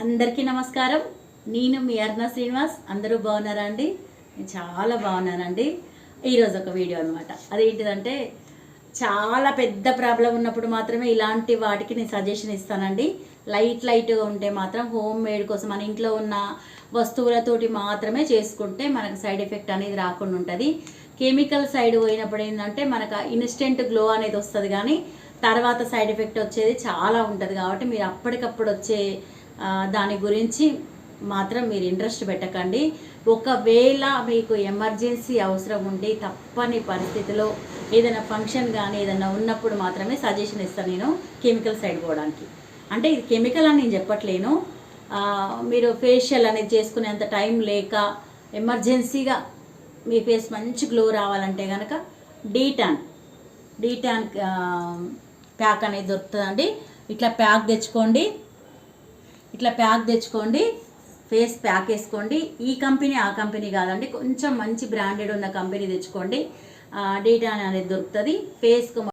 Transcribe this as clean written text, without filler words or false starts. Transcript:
అందరికీ నమస్కారం. నేను మీ అర్ణ శ్రీనివాస్. అందరూ బాగున్నారా అండి? నేను చాలా బాగున్నానండి. ఈరోజు ఒక వీడియో అనమాట. అదేంటిదంటే చాలా పెద్ద ప్రాబ్లం ఉన్నప్పుడు మాత్రమే ఇలాంటి వాటికి నేను సజెషన్ ఇస్తానండి. లైట్గా ఉంటే మాత్రం హోమ్ మేడ్ కోసం మన ఇంట్లో ఉన్న వస్తువులతోటి మాత్రమే చేసుకుంటే మనకు సైడ్ ఎఫెక్ట్ అనేది రాకుండా ఉంటుంది. కెమికల్ సైడ్ పోయినప్పుడు ఏంటంటే మనకు ఇన్స్టెంట్ గ్లో అనేది వస్తుంది, కానీ తర్వాత సైడ్ ఎఫెక్ట్ వచ్చేది చాలా ఉంటుంది. కాబట్టి మీరు అప్పటికప్పుడు వచ్చే దాని గురించి మాత్రం మీరు ఇంట్రెస్ట్ పెట్టకండి. ఒకవేళ మీకు ఎమర్జెన్సీ అవసరం ఉండి తప్పని పరిస్థితిలో ఏదైనా ఫంక్షన్ కానీ ఏదైనా ఉన్నప్పుడు మాత్రమే సజెషన్ ఇస్తాను నేను కెమికల్ సైడ్ పోవడానికి. అంటే ఇది కెమికల్ అని నేను చెప్పట్లేను. మీరు ఫేషియల్ అనేది చేసుకునేంత టైం లేక ఎమర్జెన్సీగా మీ ఫేస్ మంచి గ్లో రావాలంటే కనుక డీటాన్ ప్యాక్ అనేది దొరుకుతుందండి. ఇట్లా ప్యాక్ తెచ్చుకోండి. ఫేస్ ప్యాక్ వేసుకోండి. ఈ కంపెనీ ఆ కంపెనీ కాదండి, కొంచెం మంచి బ్రాండెడ్ ఉన్న కంపెనీ తెచ్చుకోండి. డీటాన్ అనేది దొరుకుతుంది. ఫేస్కు